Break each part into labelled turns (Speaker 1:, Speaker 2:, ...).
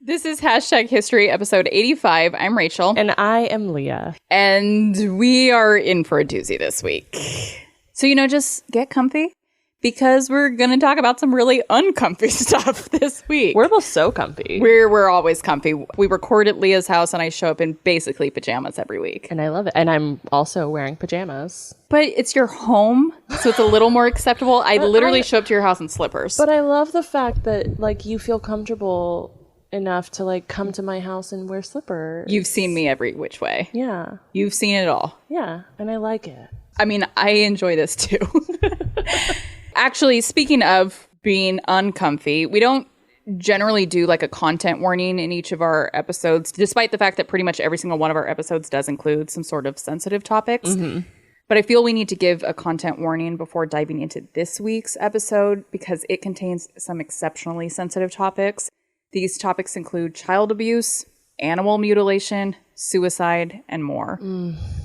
Speaker 1: This is Hashtag History, episode 85. I'm Rachel.
Speaker 2: And I am Leah.
Speaker 1: And we are in for a doozy this week. So, just get comfy because we're going to talk about some really uncomfy stuff this week.
Speaker 2: We're both so comfy.
Speaker 1: We're always comfy. We record at Leah's house and I show up in basically pajamas every week.
Speaker 2: And I love it. And I'm also wearing pajamas.
Speaker 1: But it's your home, so it's a little more acceptable. I literally show up to your house in slippers.
Speaker 2: But I love the fact that, you feel comfortable enough to come to my house and wear slippers.
Speaker 1: You've seen me every which way.
Speaker 2: Yeah.
Speaker 1: You've seen it all.
Speaker 2: Yeah, and I like it.
Speaker 1: I mean, I enjoy this too. Actually, speaking of being uncomfy, we don't generally do a content warning in each of our episodes, despite the fact that pretty much every single one of our episodes does include some sort of sensitive topics. Mm-hmm. But I feel we need to give a content warning before diving into this week's episode because it contains some exceptionally sensitive topics. These topics include child abuse, animal mutilation, suicide, and more.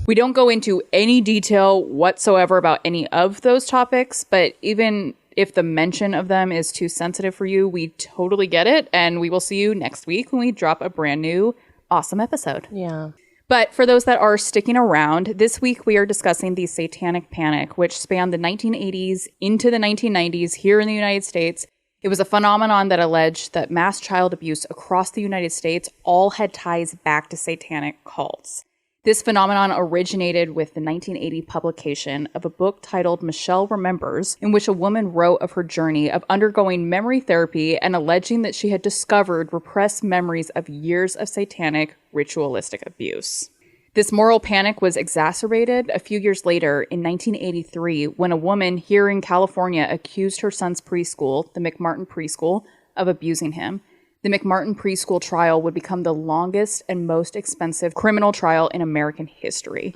Speaker 1: We don't go into any detail whatsoever about any of those topics, but even if the mention of them is too sensitive for you, we totally get it, and we will see you next week when we drop a brand new awesome episode.
Speaker 2: Yeah.
Speaker 1: But for those that are sticking around, this week we are discussing the Satanic Panic, which spanned the 1980s into the 1990s here in the United States. It was a phenomenon that alleged that mass child abuse across the United States all had ties back to satanic cults. This phenomenon originated with the 1980 publication of a book titled Michelle Remembers, in which a woman wrote of her journey of undergoing memory therapy and alleging that she had discovered repressed memories of years of satanic ritualistic abuse. This moral panic was exacerbated a few years later in 1983 when a woman here in California accused her son's preschool, the McMartin Preschool, of abusing him. The McMartin Preschool trial would become the longest and most expensive criminal trial in American history.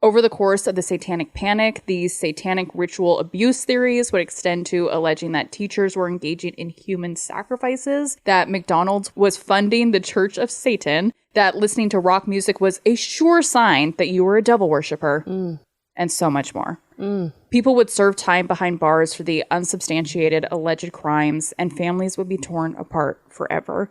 Speaker 1: Over the course of the Satanic Panic, these satanic ritual abuse theories would extend to alleging that teachers were engaging in human sacrifices, that McDonald's was funding the Church of Satan, that listening to rock music was a sure sign that you were a devil worshiper, and so much more. People would serve time behind bars for the unsubstantiated alleged crimes, and families would be torn apart forever.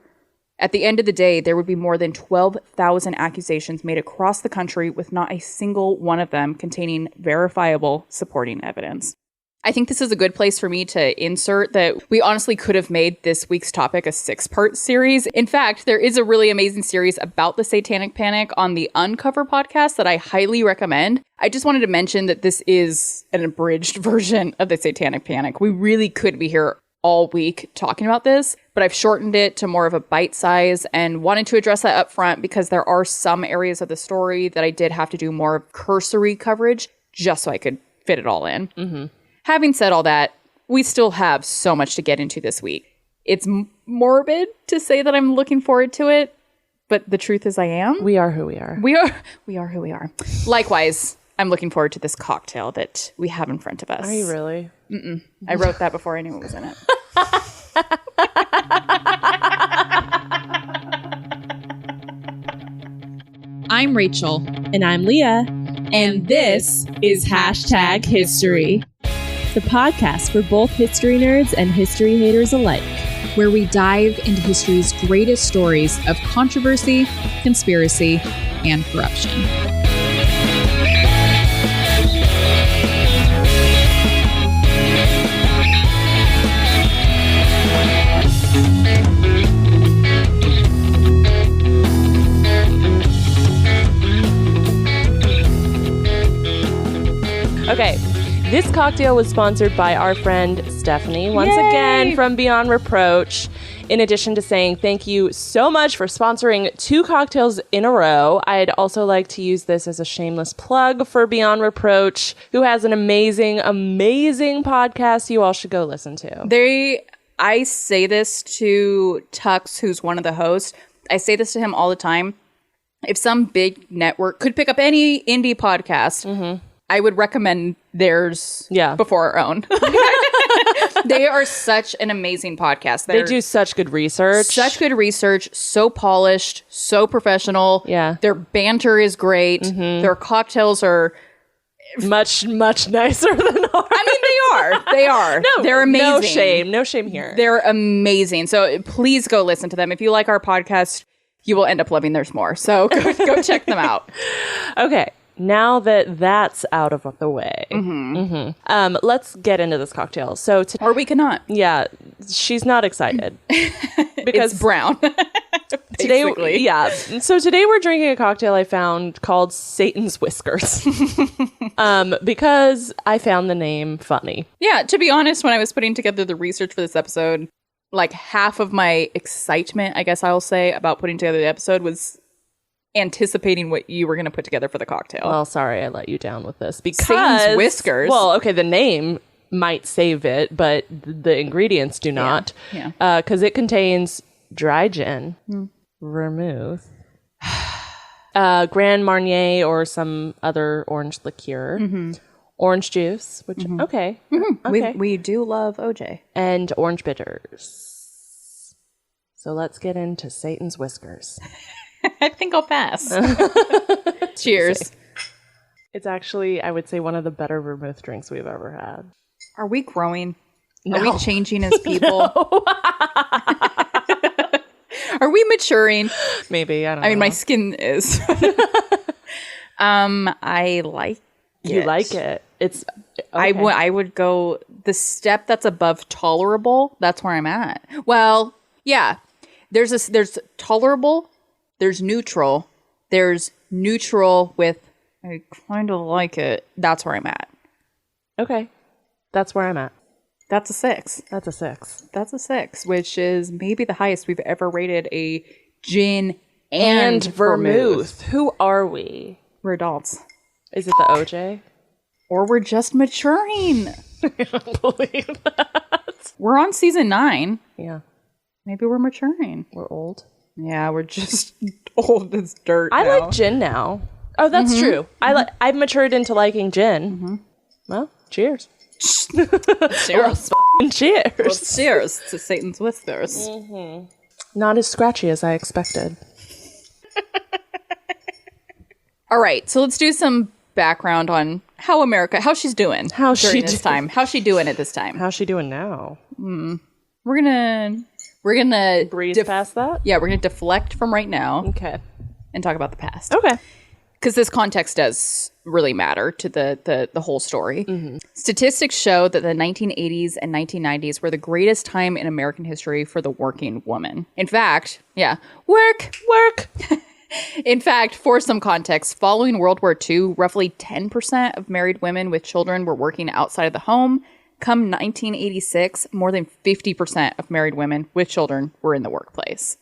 Speaker 1: At the end of the day, there would be more than 12,000 accusations made across the country with not a single one of them containing verifiable supporting evidence. I think this is a good place for me to insert that we honestly could have made this week's topic a 6-part series. In fact, there is a really amazing series about the Satanic Panic on the Uncover podcast that I highly recommend. I just wanted to mention that this is an abridged version of the Satanic Panic. We really could be here all week talking about this, but I've shortened it to more of a bite size and wanted to address that up front because there are some areas of the story that I did have to do more cursory coverage just so I could fit it all in. Mm-hmm. Having said all that, we still have so much to get into this week. It's morbid to say that I'm looking forward to it, but the truth is I am.
Speaker 2: We are who we are.
Speaker 1: We are who we are. Likewise, I'm looking forward to this cocktail that we have in front of us.
Speaker 2: Are you really?
Speaker 1: Mm-mm. I wrote that before I knew what was in it.
Speaker 3: I'm Rachel.
Speaker 2: And I'm Leah.
Speaker 3: And this is Hashtag History, the podcast for both history nerds and history haters alike, where we dive into history's greatest stories of controversy, conspiracy, and corruption.
Speaker 2: Okay, this cocktail was sponsored by our friend Stephanie, once again from Beyond Reproach. In addition to saying thank you so much for sponsoring 2 cocktails in a row, I'd also like to use this as a shameless plug for Beyond Reproach, who has an amazing, amazing podcast you all should go listen to.
Speaker 1: I say this to Tux, who's one of the hosts. I say this to him all the time. If some big network could pick up any indie podcast, I would recommend theirs before our own. They are such an amazing podcast.
Speaker 2: They do such good research.
Speaker 1: So polished, so professional.
Speaker 2: Yeah.
Speaker 1: Their banter is great. Their cocktails are
Speaker 2: much nicer than ours.
Speaker 1: I mean, they are.
Speaker 2: No,
Speaker 1: they're amazing.
Speaker 2: No shame here.
Speaker 1: They're amazing. So please go listen to them. If you like our podcast, you will end up loving theirs more. So go check them out.
Speaker 2: Okay. Now that that's out of the way, let's get into this cocktail. So,
Speaker 1: or we cannot.
Speaker 2: Yeah, she's not excited because
Speaker 1: it's brown.
Speaker 2: Today, yeah. So today we're drinking a cocktail I found called Satan's Whiskers because I found the name funny.
Speaker 1: Yeah, to be honest, when I was putting together the research for this episode, like half of my excitement, I guess I'll say, about putting together the episode was anticipating what you were going to put together for the cocktail.
Speaker 2: Well, sorry I let you down with this because
Speaker 1: Satan's Whiskers.
Speaker 2: Well, okay, the name might save it, but the ingredients do not.
Speaker 1: Yeah.
Speaker 2: Because it contains dry gin, vermouth, Grand Marnier or some other orange liqueur, orange juice, which okay.
Speaker 1: We do love OJ,
Speaker 2: and orange bitters. So let's get into Satan's Whiskers.
Speaker 1: I think I'll pass. Cheers.
Speaker 2: It's actually, I would say, one of the better vermouth drinks we've ever had.
Speaker 1: Are we growing?
Speaker 2: No.
Speaker 1: Are we changing as people? Are we maturing?
Speaker 2: Maybe. I don't know.
Speaker 1: I mean, my skin is. I like it.
Speaker 2: You like it. It's. Okay.
Speaker 1: I would go the step that's above tolerable. That's where I'm at. Well, yeah. There's tolerable. There's neutral. There's neutral with I kind of like it. That's where I'm at.
Speaker 2: Okay. That's where I'm at.
Speaker 1: That's a 6.
Speaker 2: That's a 6.
Speaker 1: That's a 6, which is maybe the highest we've ever rated a gin and vermouth.
Speaker 2: Who are we?
Speaker 1: We're adults.
Speaker 2: Is it the OJ?
Speaker 1: Or we're just maturing.
Speaker 2: I don't believe that.
Speaker 1: We're on season 9.
Speaker 2: Yeah.
Speaker 1: Maybe we're maturing.
Speaker 2: We're old.
Speaker 1: Yeah, we're just old as dirt
Speaker 2: I
Speaker 1: now.
Speaker 2: like gin now. Oh, that's true. I've matured into liking gin. Well, cheers.
Speaker 1: Cheers.
Speaker 2: Cheers.
Speaker 1: Well, cheers to Satan's Whiskers.
Speaker 2: Not as scratchy as I expected.
Speaker 1: All right, so let's do some background on how she's doing.
Speaker 2: How's she
Speaker 1: this time? How's she doing at this time?
Speaker 2: How's she doing now?
Speaker 1: We're gonna
Speaker 2: Breeze past that?
Speaker 1: Yeah, we're gonna deflect from right now
Speaker 2: Okay.
Speaker 1: and talk about the past.
Speaker 2: Okay.
Speaker 1: Because this context does really matter to the whole story. Statistics show that the 1980s and 1990s were the greatest time in American history for the working woman. In fact, work. In fact, for some context, following World War II, roughly 10% of married women with children were working outside of the home. Come 1986, more than 50% of married women with children were in the workplace.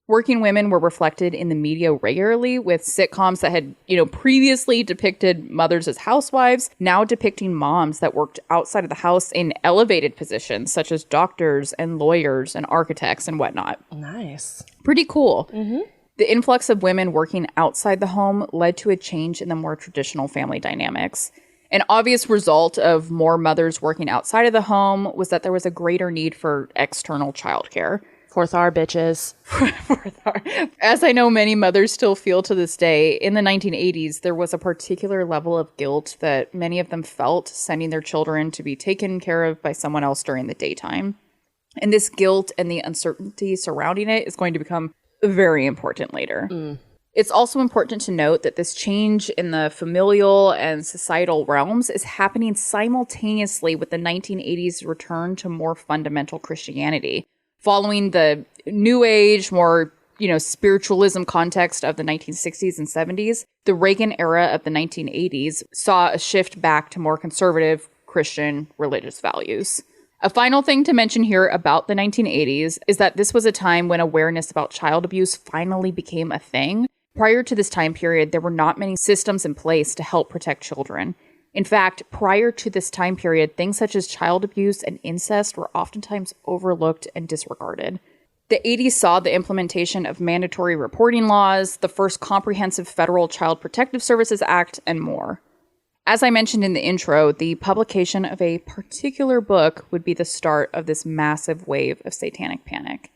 Speaker 1: Working women were reflected in the media regularly, with sitcoms that had, previously depicted mothers as housewives, now depicting moms that worked outside of the house in elevated positions, such as doctors and lawyers and architects and whatnot.
Speaker 2: Nice.
Speaker 1: Pretty cool. The influx of women working outside the home led to a change in the more traditional family dynamics. An obvious result of more mothers working outside of the home was that there was a greater need for external childcare.
Speaker 2: Fourth R, bitches.
Speaker 1: As I know many mothers still feel to this day, in the 1980s, there was a particular level of guilt that many of them felt sending their children to be taken care of by someone else during the daytime. And this guilt and the uncertainty surrounding it is going to become very important later. It's also important to note that this change in the familial and societal realms is happening simultaneously with the 1980s return to more fundamental Christianity. Following the New Age, more, spiritualism context of the 1960s and 70s, the Reagan era of the 1980s saw a shift back to more conservative Christian religious values. A final thing to mention here about the 1980s is that this was a time when awareness about child abuse finally became a thing. Prior to this time period, there were not many systems in place to help protect children. In fact, prior to this time period, things such as child abuse and incest were oftentimes overlooked and disregarded. The 80s saw the implementation of mandatory reporting laws, the first comprehensive federal Child Protective Services Act, and more. As I mentioned in the intro, the publication of a particular book would be the start of this massive wave of satanic panic.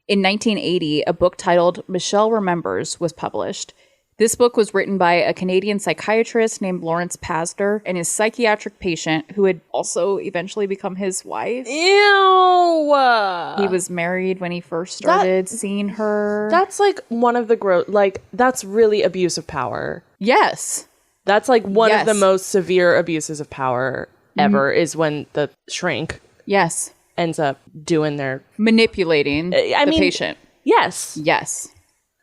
Speaker 1: In 1980, a book titled Michelle Remembers was published. This book was written by a Canadian psychiatrist named Lawrence Pastor and his psychiatric patient who had also eventually become his wife.
Speaker 2: Ew!
Speaker 1: He was married when he first started seeing her.
Speaker 2: That's like one of the that's really abuse of power.
Speaker 1: Yes.
Speaker 2: That's like one of the most severe abuses of power ever is when the shrink ends up doing their
Speaker 1: manipulating the patient.
Speaker 2: Yes.
Speaker 1: Yes.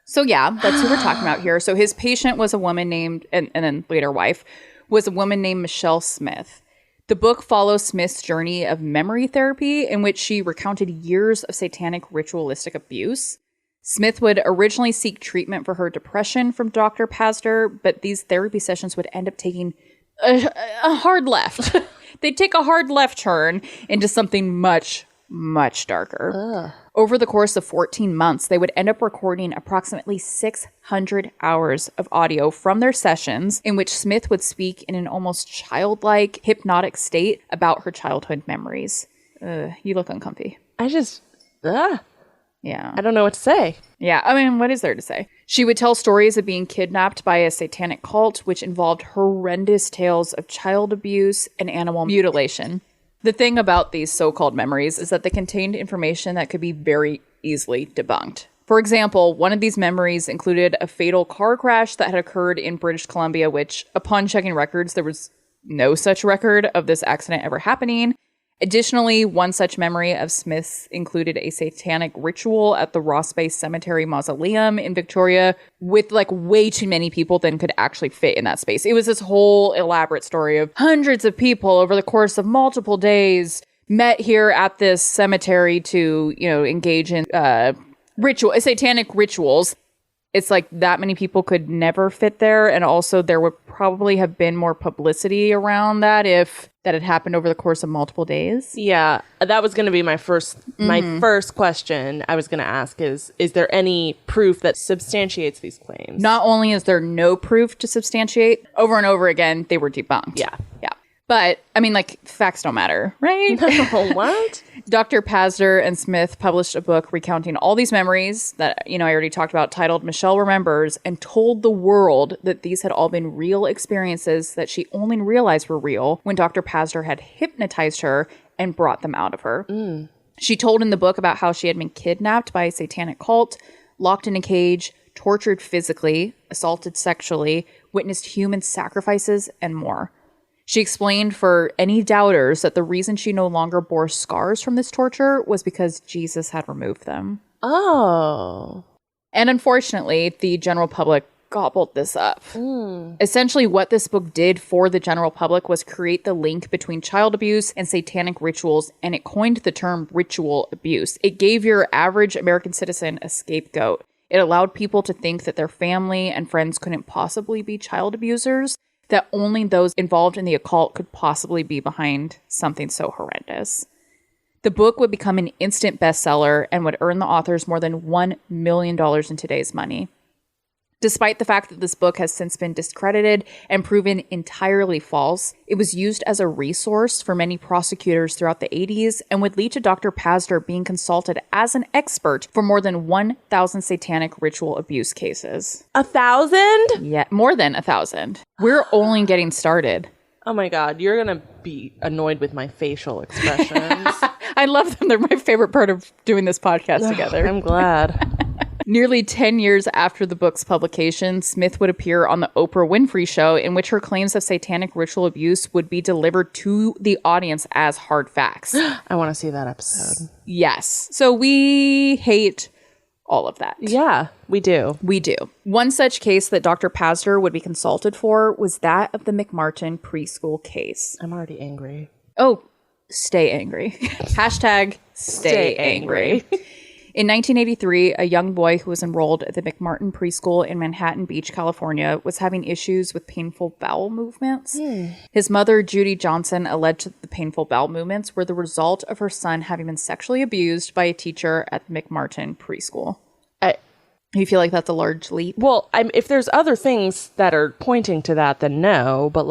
Speaker 1: So yeah, that's who we're talking about here. So his patient was a woman named, and then later wife, was a woman named Michelle Smith. The book follows Smith's journey of memory therapy in which she recounted years of satanic ritualistic abuse. Smith would originally seek treatment for her depression from Dr. Pastor, but these therapy sessions would end up taking a hard left. They'd take a hard left turn into something much, much darker. Ugh. Over the course of 14 months, they would end up recording approximately 600 hours of audio from their sessions in which Smith would speak in an almost childlike, hypnotic state about her childhood memories. You look uncomfy. Yeah.
Speaker 2: I don't know what to say.
Speaker 1: Yeah, I mean, what is there to say? She would tell stories of being kidnapped by a satanic cult, which involved horrendous tales of child abuse and animal mutilation. The thing about these so-called memories is that they contained information that could be very easily debunked. For example, one of these memories included a fatal car crash that had occurred in British Columbia, which, upon checking records, there was no such record of this accident ever happening. Additionally, one such memory of Smith's included a satanic ritual at the Ross Bay Cemetery Mausoleum in Victoria with like way too many people than could actually fit in that space. It was this whole elaborate story of hundreds of people over the course of multiple days met here at this cemetery to, engage in satanic rituals. It's like that many people could never fit there. And also there would probably have been more publicity around that if that had happened over the course of multiple days.
Speaker 2: Yeah, that was going to be my first question I was going to ask is there any proof that substantiates these claims?
Speaker 1: Not only is there no proof to substantiate, over and over again, they were debunked.
Speaker 2: Yeah.
Speaker 1: But, I mean, facts don't matter, right?
Speaker 2: What?
Speaker 1: Dr. Pastor and Smith published a book recounting all these memories that, I already talked about, titled Michelle Remembers, and told the world that these had all been real experiences that she only realized were real when Dr. Pastor had hypnotized her and brought them out of her. She told in the book about how she had been kidnapped by a satanic cult, locked in a cage, tortured physically, assaulted sexually, witnessed human sacrifices, and more. She explained for any doubters that the reason she no longer bore scars from this torture was because Jesus had removed them.
Speaker 2: Oh.
Speaker 1: And unfortunately, the general public gobbled this up. Essentially, what this book did for the general public was create the link between child abuse and satanic rituals, and it coined the term ritual abuse. It gave your average American citizen a scapegoat. It allowed people to think that their family and friends couldn't possibly be child abusers, that only those involved in the occult could possibly be behind something so horrendous. The book would become an instant bestseller and would earn the authors more than $1 million in today's money. Despite the fact that this book has since been discredited and proven entirely false, it was used as a resource for many prosecutors throughout the 80s and would lead to Dr. Pastor being consulted as an expert for more than 1,000 satanic ritual abuse cases.
Speaker 2: 1,000?
Speaker 1: Yeah, more than 1,000. We're only getting started.
Speaker 2: Oh my God, you're going to be annoyed with my facial expressions.
Speaker 1: I love them. They're my favorite part of doing this podcast together.
Speaker 2: I'm glad.
Speaker 1: Nearly 10 years after the book's publication, Smith would appear on the Oprah Winfrey Show, in which her claims of satanic ritual abuse would be delivered to the audience as hard facts.
Speaker 2: I want to see that episode.
Speaker 1: Yes. So we hate all of that.
Speaker 2: Yeah, we do.
Speaker 1: We do. One such case that Dr. Pastor would be consulted for was that of the McMartin Preschool case.
Speaker 2: I'm already angry.
Speaker 1: Oh, stay angry. Hashtag stay angry. In 1983, a young boy who was enrolled at the McMartin Preschool in Manhattan Beach, California, was having issues with painful bowel movements. His mother, Judy Johnson, alleged that the painful bowel movements were the result of her son having been sexually abused by a teacher at the McMartin Preschool. You feel like that's a large leap?
Speaker 2: Well, if there's other things that are pointing to that, then no. But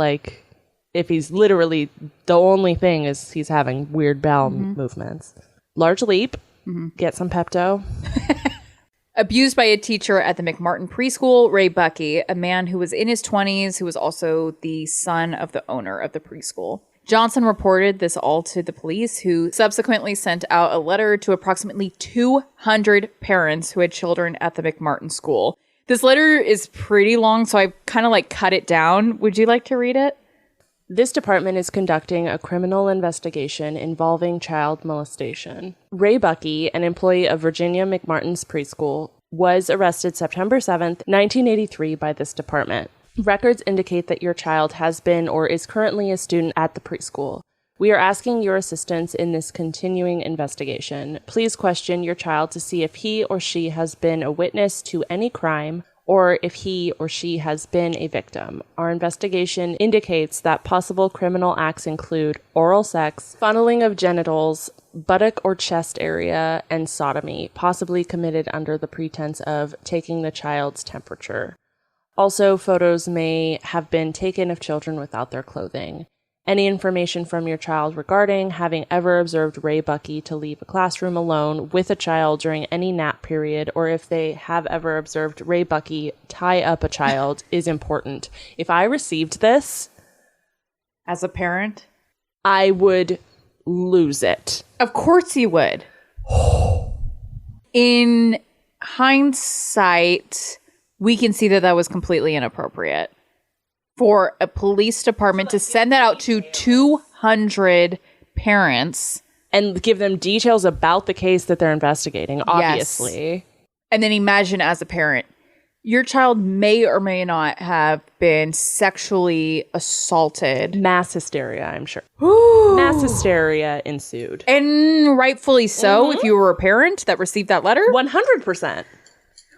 Speaker 2: if he's literally, the only thing is he's having weird bowel movements. Large leap. Get some Pepto.
Speaker 1: Abused by a teacher at the McMartin Preschool, Ray Bucky, a man who was in his 20s, who was also the son of the owner of the preschool. Johnson reported this all to the police, who subsequently sent out a letter to approximately 200 parents who had children at the McMartin school. This letter is pretty long, so I've kind of like cut it down. Would you like to read it?
Speaker 2: This department is conducting a criminal investigation involving child molestation. Ray Bucky, an employee of Virginia McMartin's preschool, was arrested September 7th, 1983 by this department. Records indicate that your child has been or is currently a student at the preschool. We are asking your assistance in this continuing investigation. Please question your child to see if he or she has been a witness to any crime or if he or she has been a victim. Our investigation indicates that possible criminal acts include oral sex, funneling of genitals, buttock or chest area, and sodomy, possibly committed under the pretense of taking the child's temperature. Also, photos may have been taken of children without their clothing. Any information from your child regarding having ever observed Ray Bucky to leave a classroom alone with a child during any nap period, or if they have ever observed Ray Bucky tie up a child is important. If I received this
Speaker 1: As a parent?
Speaker 2: I would lose it.
Speaker 1: Of course you would. In hindsight, we can see that that was completely inappropriate. For a police department to send that out to 200 parents.
Speaker 2: And give them details about the case that they're investigating, obviously.
Speaker 1: Yes. And then imagine as a parent, your child may or may not have been sexually assaulted.
Speaker 2: Mass hysteria, I'm sure.
Speaker 1: Ooh.
Speaker 2: Mass hysteria ensued.
Speaker 1: And rightfully so, if you were a parent that received that letter.
Speaker 2: 100%.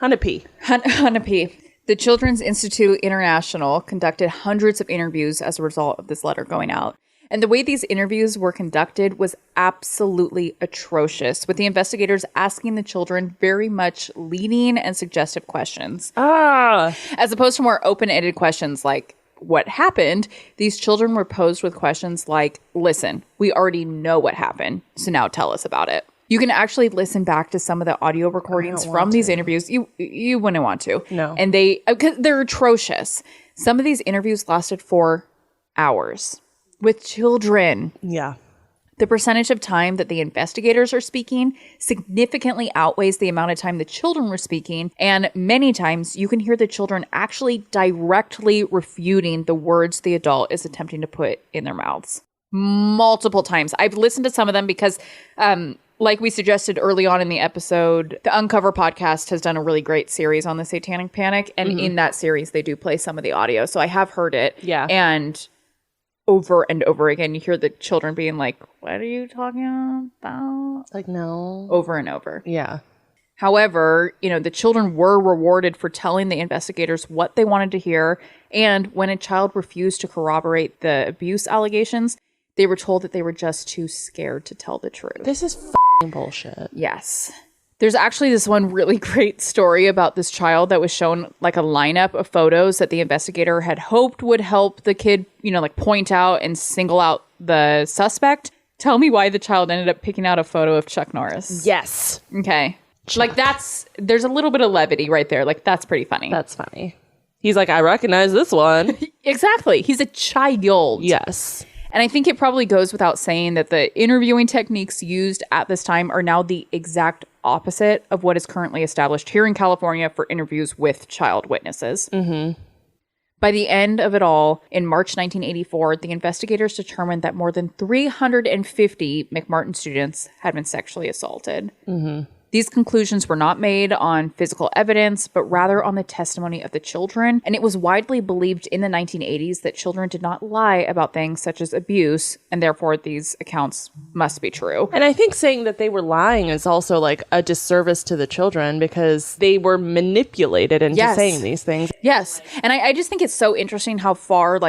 Speaker 2: Hunapee.
Speaker 1: The Children's Institute International conducted hundreds of interviews as a result of this letter going out. And the way these interviews were conducted was absolutely atrocious, with the investigators asking the children very much leading and suggestive questions. As opposed to more open-ended questions like, what happened? These children were posed with questions like, listen, we already know what happened, so now tell us about it. You can actually listen back to some of the audio recordings from these interviews. You wouldn't want to.
Speaker 2: No.
Speaker 1: And they're atrocious. Some of these interviews lasted for hours with children.
Speaker 2: Yeah.
Speaker 1: The percentage of time that the investigators are speaking significantly outweighs the amount of time the children were speaking. And many times you can hear the children actually directly refuting the words the adult is attempting to put in their mouths. Multiple times. I've listened to some of them because, like we suggested early on in the episode, the Uncover podcast has done a really great series on the Satanic Panic. And in that series, they do play some of the audio. So I have heard it.
Speaker 2: Yeah.
Speaker 1: And over and over again, you hear the children being like, what are you talking about?
Speaker 2: Like, no.
Speaker 1: Over and over.
Speaker 2: Yeah.
Speaker 1: However, the children were rewarded for telling the investigators what they wanted to hear. And when a child refused to corroborate the abuse allegations, they were told that they were just too scared to tell the truth.
Speaker 2: This is f***ing bullshit.
Speaker 1: Yes. There's actually this one really great story about this child that was shown like a lineup of photos that the investigator had hoped would help the kid, point out and single out the suspect. Tell me why the child ended up picking out a photo of Chuck Norris.
Speaker 2: Yes.
Speaker 1: Okay. Chuck. There's a little bit of levity right there. Like, that's pretty funny.
Speaker 2: That's funny. He's like, I recognize this one.
Speaker 1: Exactly. He's a child.
Speaker 2: Yes.
Speaker 1: And I think it probably goes without saying that the interviewing techniques used at this time are now the exact opposite of what is currently established here in California for interviews with child witnesses. Mm-hmm. By the end of it all, in March 1984, the investigators determined that more than 350 McMartin students had been sexually assaulted. Mm-hmm. These conclusions were not made on physical evidence, but rather on the testimony of the children. And it was widely believed in the 1980s that children did not lie about things such as abuse, and therefore these accounts must be true.
Speaker 2: And I think saying that they were lying is also like a disservice to the children because they were manipulated into saying these things.
Speaker 1: Yes. And I just think it's so interesting how far,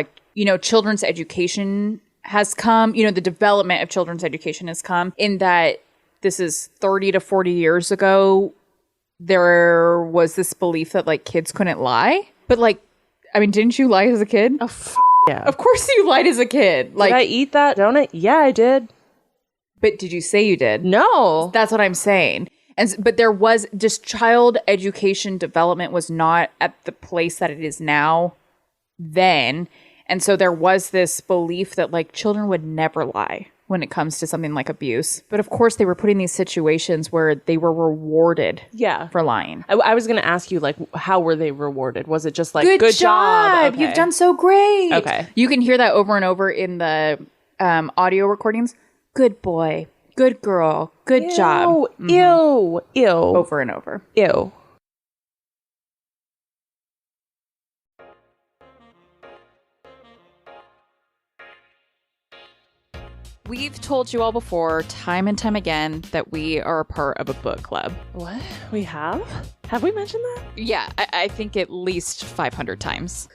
Speaker 1: children's education has come, the development of children's education has come, in that this is 30 to 40 years ago, there was this belief that kids couldn't lie. But didn't you lie as a kid?
Speaker 2: Oh, yeah.
Speaker 1: Of course you lied as a kid.
Speaker 2: Did I eat that donut? Yeah, I did.
Speaker 1: But did you say you did?
Speaker 2: No.
Speaker 1: That's what I'm saying. But there was just child education development was not at the place that it is now then. And so there was this belief that like children would never lie when it comes to something like abuse. But of course, they were put in these situations where they were rewarded for lying.
Speaker 2: I was going to ask you, like, how were they rewarded? Was it just like, good
Speaker 1: job.
Speaker 2: Okay.
Speaker 1: You've done so great.
Speaker 2: Okay.
Speaker 1: You can hear that over and over in the audio recordings. Good boy. Good girl. Good job.
Speaker 2: Ew.
Speaker 1: Over and over.
Speaker 2: Ew.
Speaker 1: We've told you all before, time and time again, that we are a part of a book club.
Speaker 2: What? We have? Have we mentioned that?
Speaker 1: Yeah, I think at least 500 times.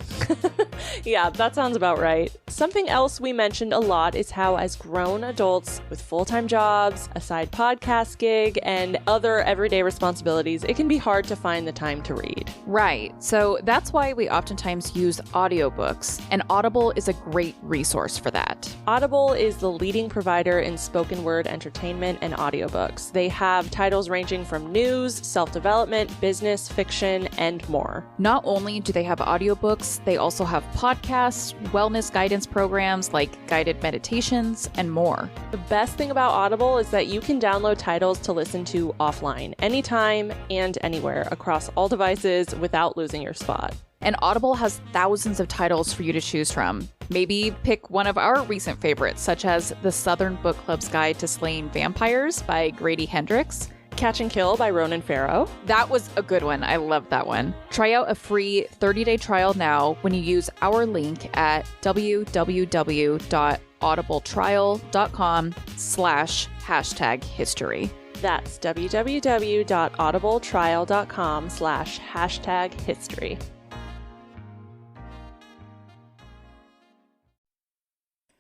Speaker 2: Yeah, that sounds about right. Something else we mentioned a lot is how as grown adults with full-time jobs, a side podcast gig, and other everyday responsibilities, it can be hard to find the time to read.
Speaker 1: Right. So that's why we oftentimes use audiobooks, and Audible is a great resource for that.
Speaker 2: Audible is the leading provider in spoken word entertainment and audiobooks. They have titles ranging from news, self-development, business, fiction, and more.
Speaker 1: Not only do they have audiobooks, they also have podcasts, wellness guidance programs like guided meditations, and more.
Speaker 2: The best thing about Audible is that you can download titles to listen to offline, anytime and anywhere across all devices without losing your spot.
Speaker 1: And Audible has thousands of titles for you to choose from. Maybe pick one of our recent favorites, such as The Southern Book Club's Guide to Slaying Vampires by Grady Hendrix,
Speaker 2: Catch and Kill by Ronan Farrow.
Speaker 1: That was a good one. I love that one. Try out a free 30-day trial now when you use our link at www.audibletrial.com/#history.
Speaker 2: That's www.audibletrial.com/#history.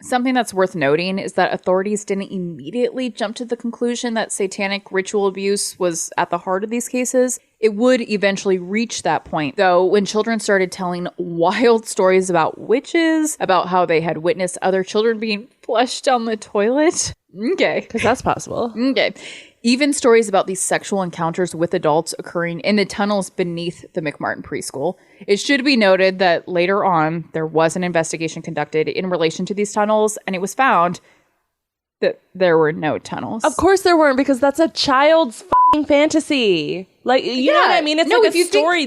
Speaker 1: Something that's worth noting is that authorities didn't immediately jump to the conclusion that satanic ritual abuse was at the heart of these cases. It would eventually reach that point, though, when children started telling wild stories about witches, about how they had witnessed other children being flushed down the toilet. Okay.
Speaker 2: Because that's possible.
Speaker 1: Okay. Even stories about these sexual encounters with adults occurring in the tunnels beneath the McMartin Preschool. It should be noted that later on, there was an investigation conducted in relation to these tunnels, and it was found that there were no tunnels.
Speaker 2: Of course there weren't, because that's a child's f***ing fantasy. Like, you know what I mean? It's like a story.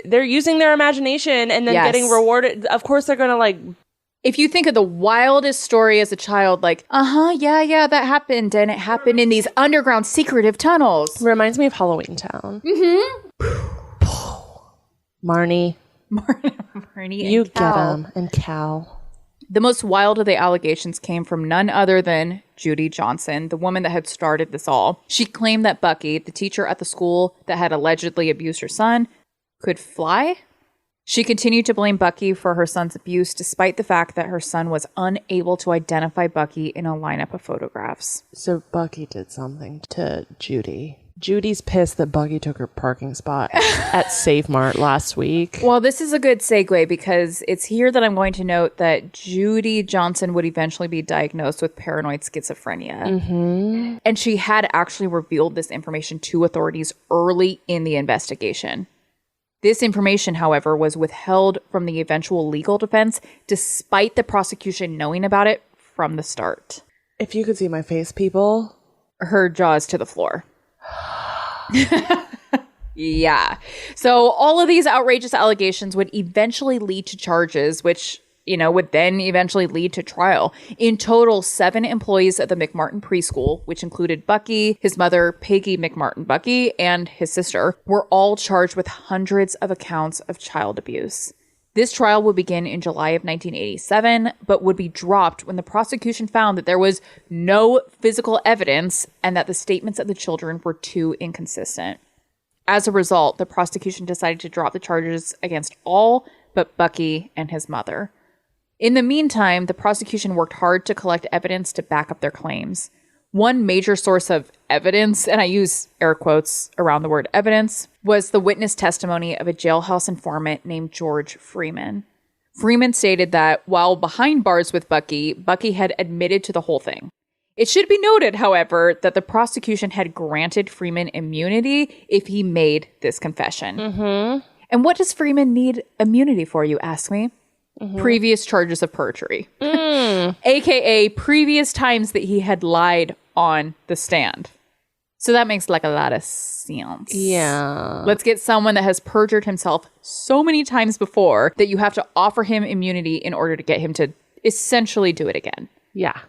Speaker 2: They're using their imagination and then getting rewarded. Of course they're going to, like...
Speaker 1: If you think of the wildest story as a child, like, yeah, that happened, and it happened in these underground secretive tunnels.
Speaker 2: Reminds me of Halloween Town. Marnie.
Speaker 1: Marnie
Speaker 2: you
Speaker 1: and Cal.
Speaker 2: get him. And Cal.
Speaker 1: The most wild of the allegations came from none other than Judy Johnson, the woman that had started this all. She claimed that Bucky, the teacher at the school that had allegedly abused her son, could fly. She continued to blame Bucky for her son's abuse, despite the fact that her son was unable to identify Bucky in a lineup of photographs.
Speaker 2: So Bucky did something to Judy. Judy's pissed that Bucky took her parking spot at Save Mart last week.
Speaker 1: Well, this is a good segue because it's here that I'm going to note that Judy Johnson would eventually be diagnosed with paranoid schizophrenia. Mm-hmm. And she had actually revealed this information to authorities early in the investigation. This information, however, was withheld from the eventual legal defense, despite the prosecution knowing about it from the start.
Speaker 2: If you could see my face, people.
Speaker 1: Her jaw is to the floor. Yeah. So all of these outrageous allegations would eventually lead to charges, which, would then eventually lead to trial. In total, 7 employees at the McMartin Preschool, which included Bucky, his mother, Peggy McMartin Bucky, and his sister, were all charged with hundreds of accounts of child abuse. This trial would begin in July of 1987, but would be dropped when the prosecution found that there was no physical evidence and that the statements of the children were too inconsistent. As a result, the prosecution decided to drop the charges against all but Bucky and his mother. In the meantime, the prosecution worked hard to collect evidence to back up their claims. One major source of evidence, and I use air quotes around the word evidence, was the witness testimony of a jailhouse informant named George Freeman. Freeman stated that while behind bars with Bucky, Bucky had admitted to the whole thing. It should be noted, however, that the prosecution had granted Freeman immunity if he made this confession. Mm-hmm. And what does Freeman need immunity for, you ask me? Mm-hmm. Previous charges of perjury. AKA previous times that he had lied on the stand. So that makes like a lot of sense.
Speaker 2: Yeah.
Speaker 1: Let's get someone that has perjured himself so many times before that you have to offer him immunity in order to get him to essentially do it again.
Speaker 2: Yeah.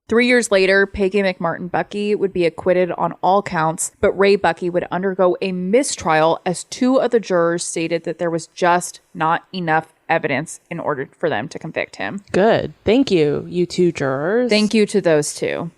Speaker 1: 3 years later, Peggy McMartin Bucky would be acquitted on all counts, but Ray Bucky would undergo a mistrial as 2 of the jurors stated that there was just not enough evidence in order for them to convict him.
Speaker 2: Good. Thank you, you 2 jurors.
Speaker 1: Thank you to those 2.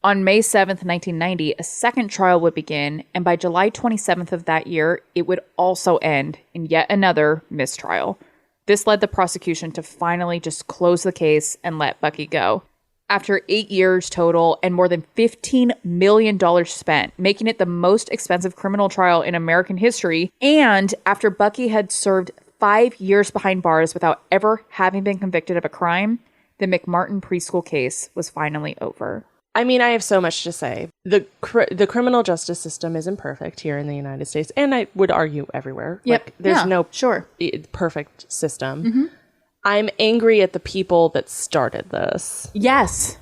Speaker 1: On May 7th, 1990, a second trial would begin, and by July 27th of that year, it would also end in yet another mistrial. This led the prosecution to finally just close the case and let Bucky go. After 8 years total and more than $15 million spent, making it the most expensive criminal trial in American history, and after Bucky had served 5 years behind bars without ever having been convicted of a crime, the McMartin Preschool case was finally over.
Speaker 2: I mean, I have so much to say. The criminal justice system isn't perfect here in the United States, and I would argue everywhere.
Speaker 1: Yep.
Speaker 2: Like, there's no
Speaker 1: sure
Speaker 2: perfect system. Mm-hmm. I'm angry at the people that started this.
Speaker 1: Yes.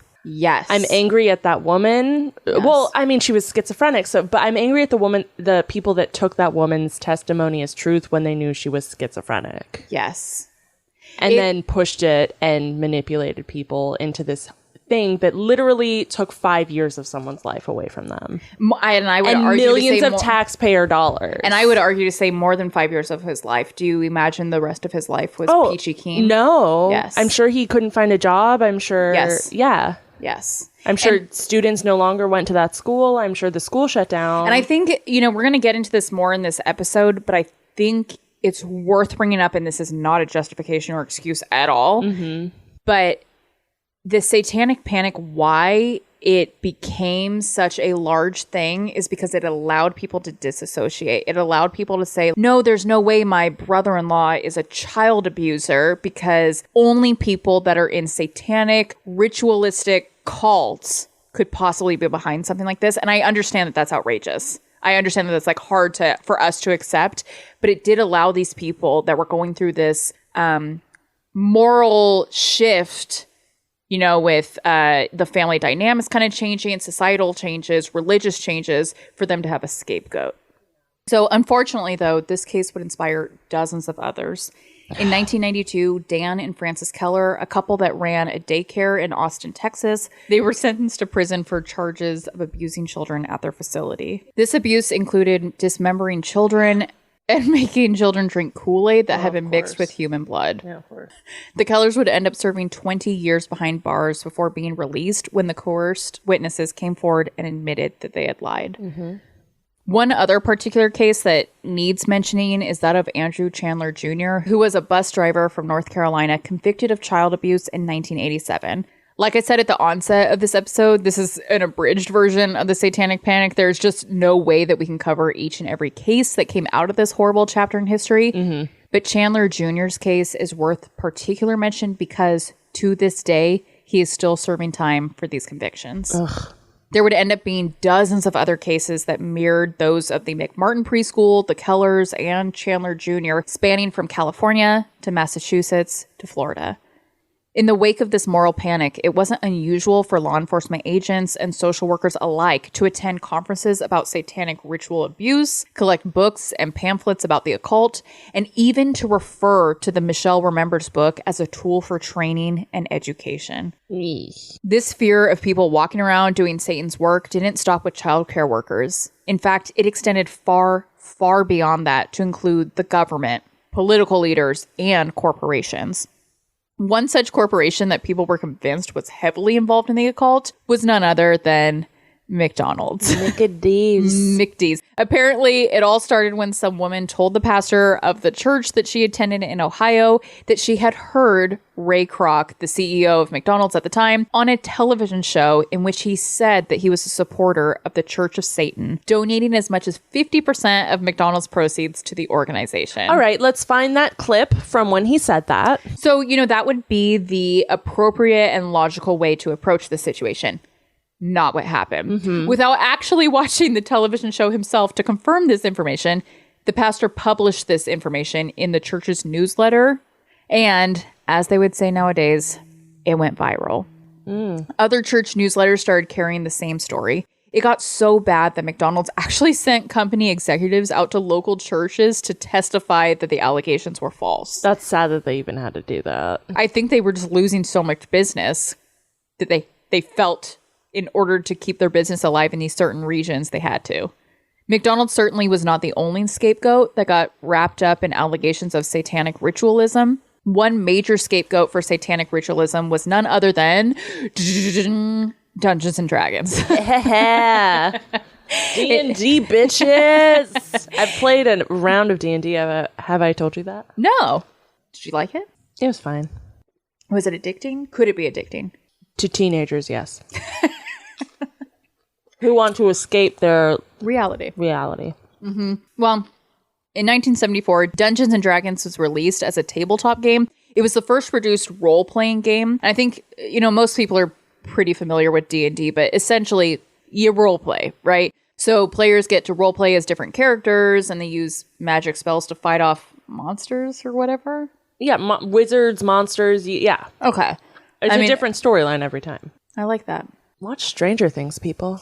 Speaker 1: I'm angry
Speaker 2: at that woman. Yes. Well, I mean, she was schizophrenic, but I'm angry at the people that took that woman's testimony as truth when they knew she was schizophrenic.
Speaker 1: Yes.
Speaker 2: And then pushed it and manipulated people into this thing that literally took 5 years of someone's life away from them.
Speaker 1: I would argue
Speaker 2: millions of taxpayer dollars.
Speaker 1: And I would argue to say more than 5 years of his life. Do you imagine the rest of his life was peachy keen?
Speaker 2: No.
Speaker 1: Yes.
Speaker 2: I'm sure he couldn't find a job. I'm sure.
Speaker 1: Yes.
Speaker 2: Yeah.
Speaker 1: Yes.
Speaker 2: I'm sure students no longer went to that school. I'm sure the school shut down.
Speaker 1: And I think, we're going to get into this more in this episode, but I think it's worth bringing up, and this is not a justification or excuse at all, but the Satanic Panic, why it became such a large thing is because it allowed people to disassociate. It allowed people to say, no, there's no way my brother-in-law is a child abuser, because only people that are in satanic, ritualistic cults could possibly be behind something like this. And I understand that that's outrageous. I understand that that's like hard for us to accept, but it did allow these people that were going through this moral shift, with the family dynamics kind of changing, societal changes, religious changes, for them to have a scapegoat. So unfortunately, though, this case would inspire dozens of others. In 1992, Dan and Frances Keller, a couple that ran a daycare in Austin, Texas, they were sentenced to prison for charges of abusing children at their facility. This abuse included dismembering children and making children drink Kool-Aid that had been mixed with human blood.
Speaker 2: Yeah, of course.
Speaker 1: The Kellers would end up serving 20 years behind bars before being released when the coerced witnesses came forward and admitted that they had lied. Mm-hmm. One other particular case that needs mentioning is that of Andrew Chandler Jr., who was a bus driver from North Carolina, convicted of child abuse in 1987. Like I said at the onset of this episode, this is an abridged version of the Satanic Panic. There's just no way that we can cover each and every case that came out of this horrible chapter in history. Mm-hmm. But Chandler Jr.'s case is worth particular mention because to this day, he is still serving time for these convictions.
Speaker 2: Ugh.
Speaker 1: There would end up being dozens of other cases that mirrored those of the McMartin Preschool, the Kellers, and Chandler Jr., spanning from California to Massachusetts to Florida. In the wake of this moral panic, it wasn't unusual for law enforcement agents and social workers alike to attend conferences about satanic ritual abuse, collect books and pamphlets about the occult, and even to refer to the Michelle Remembers book as a tool for training and education.
Speaker 2: Eesh.
Speaker 1: This fear of people walking around doing Satan's work didn't stop with childcare workers. In fact, it extended far, far beyond that to include the government, political leaders, and corporations. One such corporation that people were convinced was heavily involved in the occult was none other than McDonald's. McDee's. Apparently, it all started when some woman told the pastor of the church that she attended in Ohio that she had heard Ray Kroc, the CEO of McDonald's at the time, on a television show in which he said that he was a supporter of the Church of Satan, donating as much as 50% of McDonald's proceeds to the organization.
Speaker 2: All right, let's find that clip from when he said that.
Speaker 1: So, that would be the appropriate and logical way to approach the situation. not what happened. Without actually watching the television show himself to confirm this information, the pastor published this information in the church's newsletter. And as they would say nowadays, it went viral. Other church newsletters started carrying the same story. It got so bad that McDonald's actually sent company executives out to local churches to testify that the allegations were false.
Speaker 2: That's sad that they even had to do that.
Speaker 1: I think they were just losing so much business that they felt in order to keep their business alive in these certain regions, they had to. McDonald's certainly was not the only scapegoat that got wrapped up in allegations of satanic ritualism. One major scapegoat for satanic ritualism was none other than Dungeons and Dragons.
Speaker 2: D&D, bitches. I've played a round of D&D. Have I told you that?
Speaker 1: No. Did you like it?
Speaker 2: It was fine.
Speaker 1: Was it addicting? Could it be addicting?
Speaker 2: To teenagers, yes. Who want to escape their
Speaker 1: reality.
Speaker 2: Well,
Speaker 1: in 1974, Dungeons and Dragons was released as a tabletop game. It was the first produced role-playing game. And I think, most people are pretty familiar with D&D, but essentially you role play, right? So players get to role play as different characters and they use magic spells to fight off monsters or whatever.
Speaker 2: Yeah, wizards, monsters, yeah.
Speaker 1: Okay.
Speaker 2: It's a different storyline every time.
Speaker 1: I like that.
Speaker 2: Watch Stranger Things, people.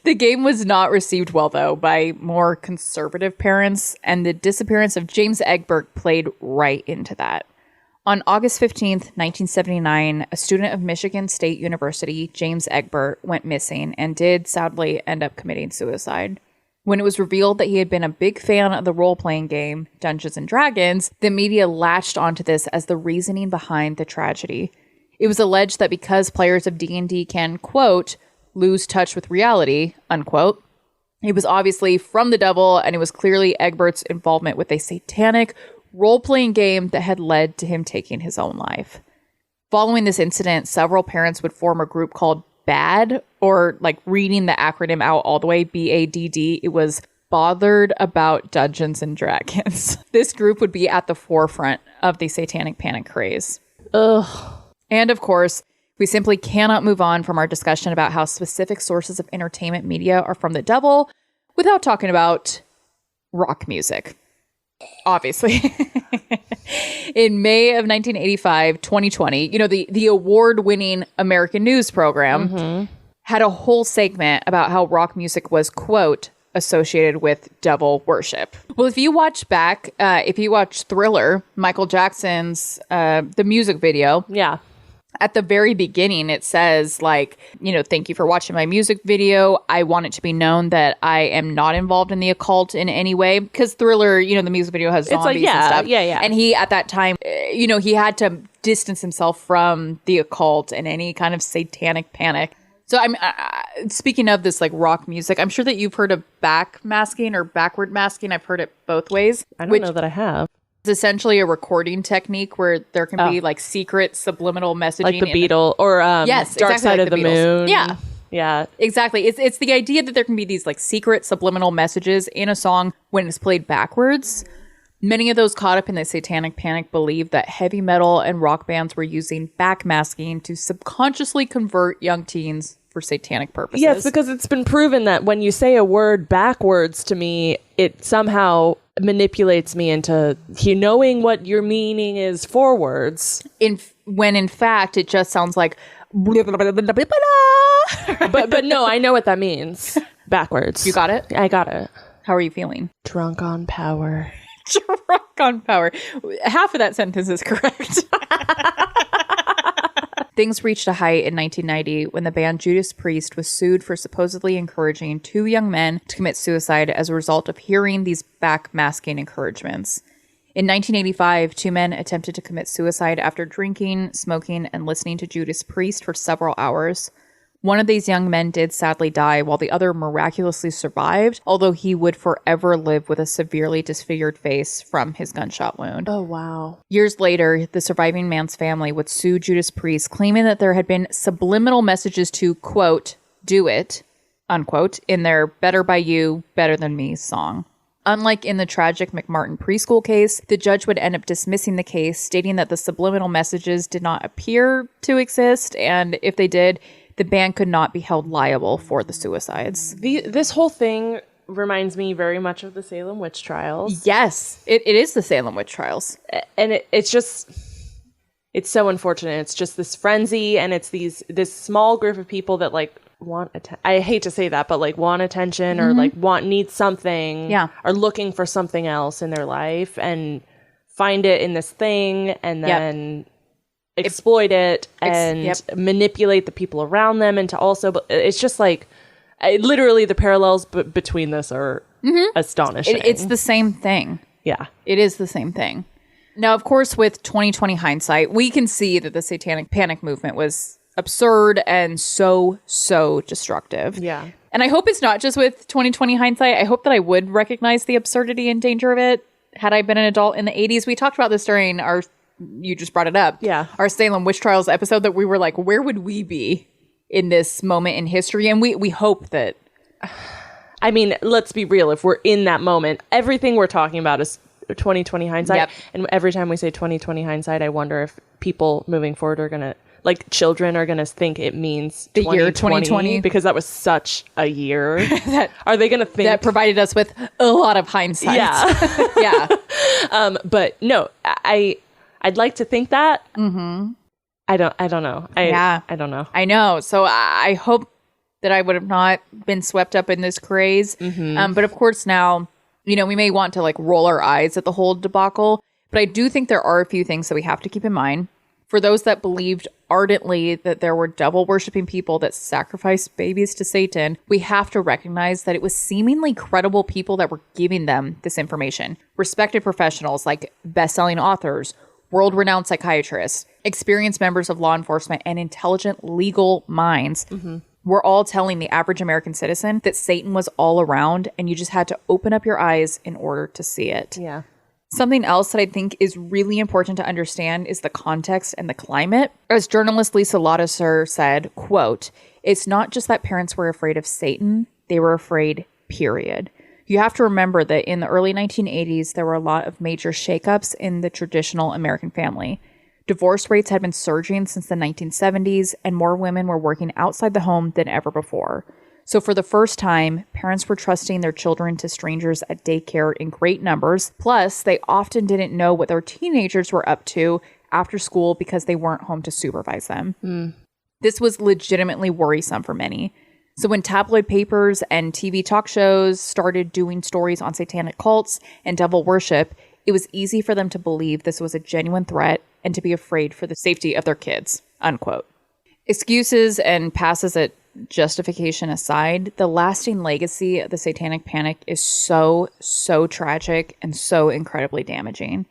Speaker 1: The game was not received well, though, by more conservative parents, and the disappearance of James Egbert played right into that. On August 15th, 1979, a student of Michigan State University, James Egbert, went missing and did sadly end up committing suicide. When it was revealed that he had been a big fan of the role-playing game Dungeons and Dragons, the media latched onto this as the reasoning behind the tragedy. It was alleged that because players of D&D can, quote, lose touch with reality, unquote, it was obviously from the devil, and it was clearly Egbert's involvement with a satanic role-playing game that had led to him taking his own life. Following this incident, several parents would form a group called BADD, or like reading the acronym out all the way, BADD. It was Bothered About Dungeons and Dragons. This group would be at the forefront of the Satanic Panic craze.
Speaker 2: Ugh.
Speaker 1: And of course, we simply cannot move on from our discussion about how specific sources of entertainment media are from the devil without talking about rock music. Obviously. In May of 1985, 2020, the award-winning American news program had a whole segment about how rock music was, quote, associated with devil worship. Well, if you watch Thriller, Michael Jackson's, the music video.
Speaker 2: Yeah.
Speaker 1: At the very beginning, it says, thank you for watching my music video. I want it to be known that I am not involved in the occult in any way. Because Thriller, the music video has zombies and stuff.
Speaker 2: Yeah.
Speaker 1: And he, at that time, he had to distance himself from the occult and any kind of satanic panic. So I'm speaking of this rock music, I'm sure that you've heard of backmasking or backward masking. I've heard it both ways.
Speaker 2: I don't know that I have.
Speaker 1: It's essentially a recording technique where there can be secret subliminal messaging,
Speaker 2: like the Beatles or
Speaker 1: yes,
Speaker 2: Dark
Speaker 1: exactly
Speaker 2: Side
Speaker 1: like
Speaker 2: of the
Speaker 1: Beatles.
Speaker 2: Moon. Yeah,
Speaker 1: exactly. It's the idea that there can be these secret subliminal messages in a song when it's played backwards. Many of those caught up in the Satanic Panic believed that heavy metal and rock bands were using backmasking to subconsciously convert young teens for satanic purposes.
Speaker 2: Yes, because it's been proven that when you say a word backwards to me, it somehow manipulates me into knowing what your meaning is forwards.
Speaker 1: When in fact, it just sounds like... but
Speaker 2: no, I know what that means. Backwards.
Speaker 1: You got it?
Speaker 2: I got it.
Speaker 1: How are you feeling?
Speaker 2: Drunk on power.
Speaker 1: Drunk on power. Half of that sentence is correct. Things reached a height in 1990 when the band Judas Priest was sued for supposedly encouraging two young men to commit suicide as a result of hearing these backmasking encouragements. In 1985, two men attempted to commit suicide after drinking, smoking, and listening to Judas Priest for several hours. One of these young men did sadly die, while the other miraculously survived, although he would forever live with a severely disfigured face from his gunshot wound.
Speaker 2: Oh, wow.
Speaker 1: Years later, the surviving man's family would sue Judas Priest, claiming that there had been subliminal messages to, quote, do it, unquote, in their Better By You, Better Than Me song. Unlike in the tragic McMartin Preschool case, the judge would end up dismissing the case, stating that the subliminal messages did not appear to exist, and if they did, the band could not be held liable for the suicides.
Speaker 2: This whole thing reminds me very much of the Salem witch trials.
Speaker 1: Yes, it is the Salem witch trials.
Speaker 2: And it's it's so unfortunate. It's just this frenzy, and it's this small group of people that like want I hate to say that, but like want attention or like need something, are looking for something else in their life and find it in this thing and then exploit it and manipulate the people around them, and to also, but it's just like literally the parallels between this are astonishing.
Speaker 1: It's the same thing.
Speaker 2: Yeah,
Speaker 1: it is the same thing. Now, of course, with 2020 hindsight, we can see that the Satanic Panic movement was absurd and so destructive.
Speaker 2: Yeah.
Speaker 1: And I hope it's not just with 2020 hindsight. I hope that I would recognize the absurdity and danger of it had I been an adult in the 80s. We talked about this during you just brought it up.
Speaker 2: Yeah.
Speaker 1: Our Salem Witch Trials episode, that we were like, where would we be in this moment in history? And we hope that.
Speaker 2: I mean, let's be real. If we're in that moment, everything we're talking about is 2020 hindsight.
Speaker 1: Yep.
Speaker 2: And every time we say 2020 hindsight, I wonder if people moving forward are going to, like children are going to think it means
Speaker 1: the year 2020,
Speaker 2: because that was such a year. Are they going to think
Speaker 1: that provided us with a lot of hindsight?
Speaker 2: Yeah.
Speaker 1: Yeah.
Speaker 2: But no, I'd like to think that. I don't know. I don't know.
Speaker 1: I know. So I hope that I would have not been swept up in this craze. But of course now, we may want to like roll our eyes at the whole debacle, but I do think there are a few things that we have to keep in mind. For those that believed ardently that there were devil worshipping people that sacrificed babies to Satan, we have to recognize that it was seemingly credible people that were giving them this information. Respected professionals like best-selling authors, world-renowned psychiatrists, experienced members of law enforcement, and intelligent legal minds were all telling the average American citizen that Satan was all around, and you just had to open up your eyes in order to see it.
Speaker 2: Yeah.
Speaker 1: Something else that I think is really important to understand is the context and the climate. As journalist Lisa Ladouceur said, quote, "It's not just that parents were afraid of Satan, they were afraid, period." You have to remember that in the early 1980s, there were a lot of major shakeups in the traditional American family. Divorce rates had been surging since the 1970s, and more women were working outside the home than ever before. So for the first time, parents were trusting their children to strangers at daycare in great numbers. Plus, they often didn't know what their teenagers were up to after school because they weren't home to supervise them. This was legitimately worrisome for many. So when tabloid papers and TV talk shows started doing stories on satanic cults and devil worship, it was easy for them to believe this was a genuine threat and to be afraid for the safety of their kids, unquote. Excuses and passes at justification aside, the lasting legacy of the Satanic Panic is so tragic and so incredibly damaging.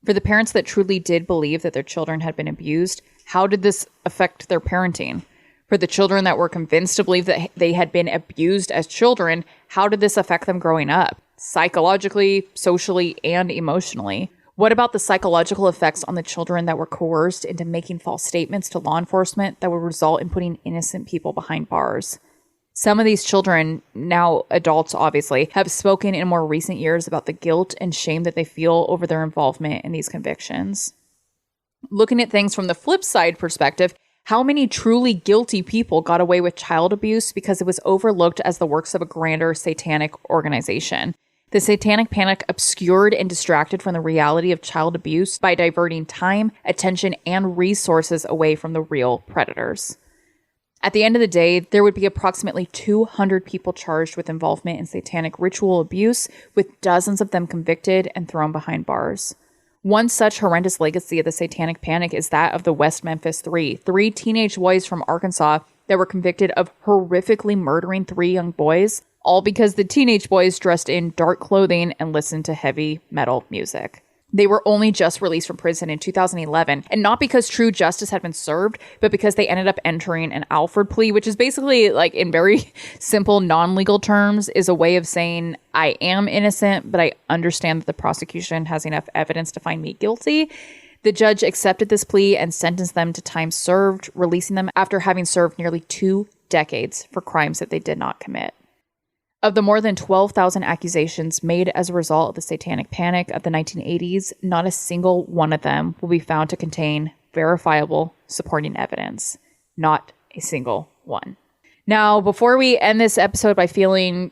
Speaker 1: For the parents that truly did believe that their children had been abused, how did this affect their parenting? For the children that were convinced to believe that they had been abused as children, how did this affect them growing up? Psychologically, socially, and emotionally. What about the psychological effects on the children that were coerced into making false statements to law enforcement that would result in putting innocent people behind bars? Some of these children, now adults obviously, have spoken in more recent years about the guilt and shame that they feel over their involvement in these convictions. Looking at things from the flip side perspective, how many truly guilty people got away with child abuse because it was overlooked as the works of a grander satanic organization? The Satanic Panic obscured and distracted from the reality of child abuse by diverting time, attention, and resources away from the real predators. At the end of the day, there would be approximately 200 people charged with involvement in satanic ritual abuse, with dozens of them convicted and thrown behind bars. One such horrendous legacy of the Satanic Panic is that of the West Memphis Three teenage boys from Arkansas that were convicted of horrifically murdering 3 young boys, all because the teenage boys dressed in dark clothing and listened to heavy metal music. They were only just released from prison in 2011, and not because true justice had been served, but because they ended up entering an Alford plea, which is basically, like, in very simple, non-legal terms, is a way of saying, I am innocent, but I understand that the prosecution has enough evidence to find me guilty. The judge accepted this plea and sentenced them to time served, releasing them after having served nearly 2 decades for crimes that they did not commit. Of the more than 12,000 accusations made as a result of the Satanic Panic of the 1980s, not a single one of them will be found to contain verifiable supporting evidence. Not a single one. Now, before we end this episode by feeling,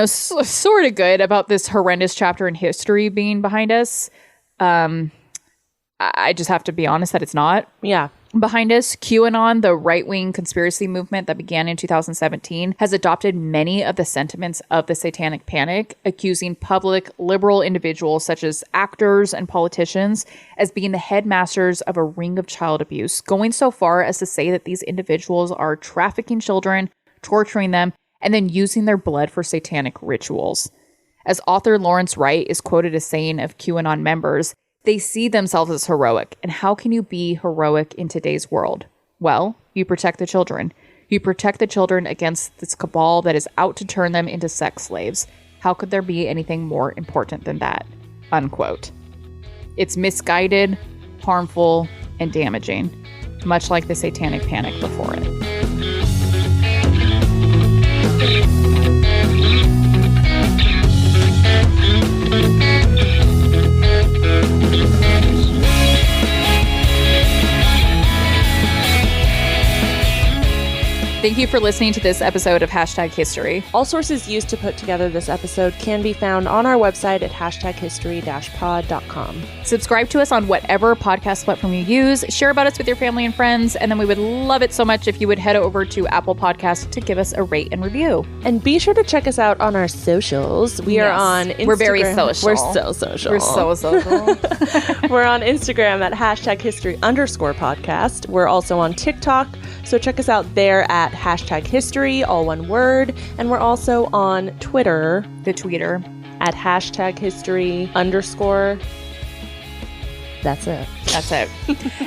Speaker 1: sort of good about this horrendous chapter in history being behind us, I just have to be honest that it's not.
Speaker 2: Yeah.
Speaker 1: Behind us, QAnon, the right-wing conspiracy movement that began in 2017, has adopted many of the sentiments of the Satanic Panic, accusing public liberal individuals such as actors and politicians as being the headmasters of a ring of child abuse, going so far as to say that these individuals are trafficking children, torturing them, and then using their blood for satanic rituals. As author Lawrence Wright is quoted as saying of QAnon members, they see themselves as heroic. And how can you be heroic in today's world? Well, you protect the children. You protect the children against this cabal that is out to turn them into sex slaves. How could there be anything more important than that? Unquote. It's misguided, harmful, and damaging, much like the Satanic Panic before it. Thank you for listening to this episode of Hashtag History.
Speaker 2: All sources used to put together this episode can be found on our website at hashtaghistory-pod.com.
Speaker 1: Subscribe to us on whatever podcast platform you use. Share about us with your family and friends. And then we would love it so much if you would head over to Apple Podcasts to give us a rate and review.
Speaker 2: And be sure to check us out on our socials. We are on Instagram.
Speaker 1: We're very social.
Speaker 2: We're so social.
Speaker 1: We're so social.
Speaker 2: We're on Instagram at #history_podcast. We're also on TikTok. So check us out there at #history, all one word. And we're also on Twitter.
Speaker 1: The tweeter.
Speaker 2: At #history_. That's it.
Speaker 1: That's it.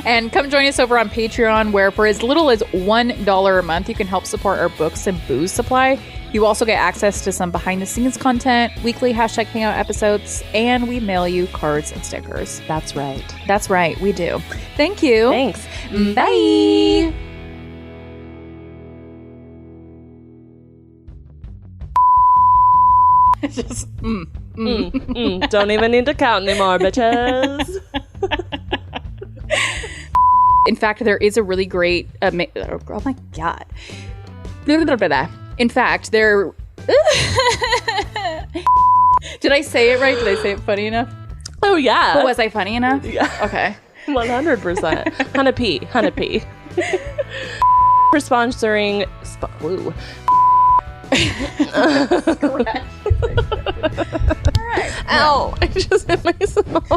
Speaker 1: And come join us over on Patreon, where for as little as $1 a month, you can help support our books and booze supply. You also get access to some behind-the-scenes content, weekly #hangout episodes, and we mail you cards and stickers.
Speaker 2: That's right.
Speaker 1: That's right. We do. Thank you.
Speaker 2: Thanks.
Speaker 1: Bye. Just,
Speaker 2: Don't even need to count anymore, bitches.
Speaker 1: In fact, there is a really great... oh my God. In fact, there... Did I say it right? Did I say it funny enough?
Speaker 2: Oh, yeah.
Speaker 1: But was I funny enough?
Speaker 2: Yeah.
Speaker 1: Okay.
Speaker 2: 100%. Hannah P. For sponsoring... Ow! I just hit myself.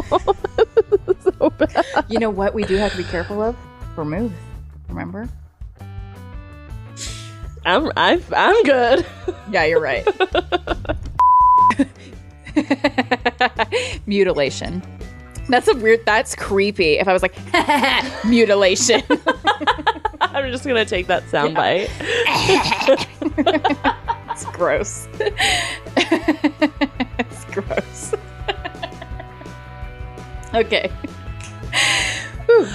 Speaker 2: So bad.
Speaker 1: You know what we do have to be careful of? Vermouth. Remember?
Speaker 2: I'm good.
Speaker 1: Yeah, you're right. Mutilation. That's creepy. If I was like, mutilation.
Speaker 2: I'm just gonna take that soundbite.
Speaker 1: It's gross. It's gross. Okay. Whew.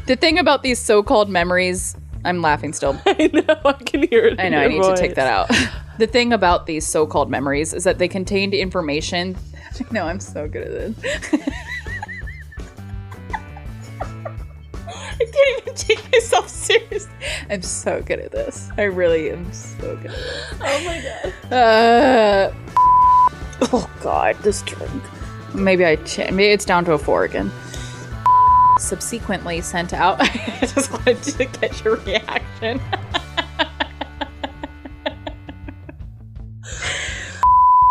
Speaker 1: The thing about these so-called memories, I'm laughing still.
Speaker 2: I know, I can hear it.
Speaker 1: I know, I need to take that out. The thing about these so-called memories is that they contained information. No, I'm so good at this. I can't even take myself seriously. I'm so good at this. I really am so good at this.
Speaker 2: Oh my god.
Speaker 1: Oh god, this drink. Maybe maybe it's down to a 4 again. Subsequently sent out. I just wanted to get your reaction.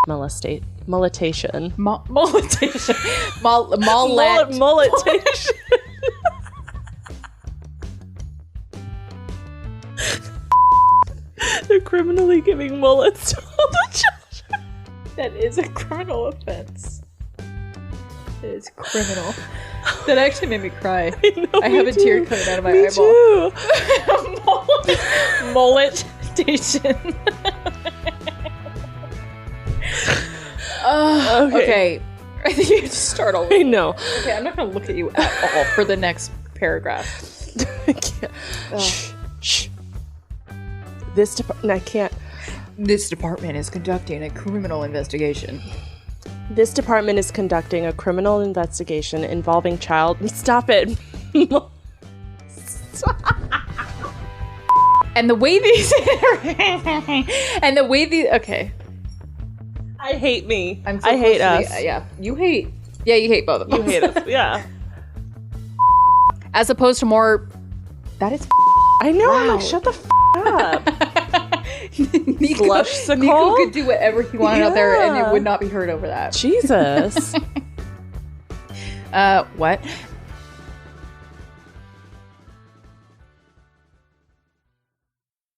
Speaker 2: Molestation.
Speaker 1: Molletation.
Speaker 2: Molletation. They're criminally giving mullets to all the children.
Speaker 1: That is a criminal offense. It is criminal. That actually made me cry. I have a tear coming out of my eyeball. Molletation. Okay. I think you have to start over.
Speaker 2: I know.
Speaker 1: Okay, I'm not going to look at you at all for the next paragraph.
Speaker 2: I can't. Shh. This department, I can't.
Speaker 1: This department is conducting a criminal investigation.
Speaker 2: This department is conducting a criminal investigation involving child... Stop it.
Speaker 1: And the way these... Okay.
Speaker 2: I hate me.
Speaker 1: I
Speaker 2: hate us.
Speaker 1: Yeah. You hate... Yeah, you hate both of us.
Speaker 2: You hate us. Yeah.
Speaker 1: As opposed to more... That is...
Speaker 2: I know.
Speaker 1: Wow.
Speaker 2: I'm like, shut the up.
Speaker 1: Nico could do whatever he wanted out there and it would not be heard over that.
Speaker 2: Jesus.
Speaker 1: What?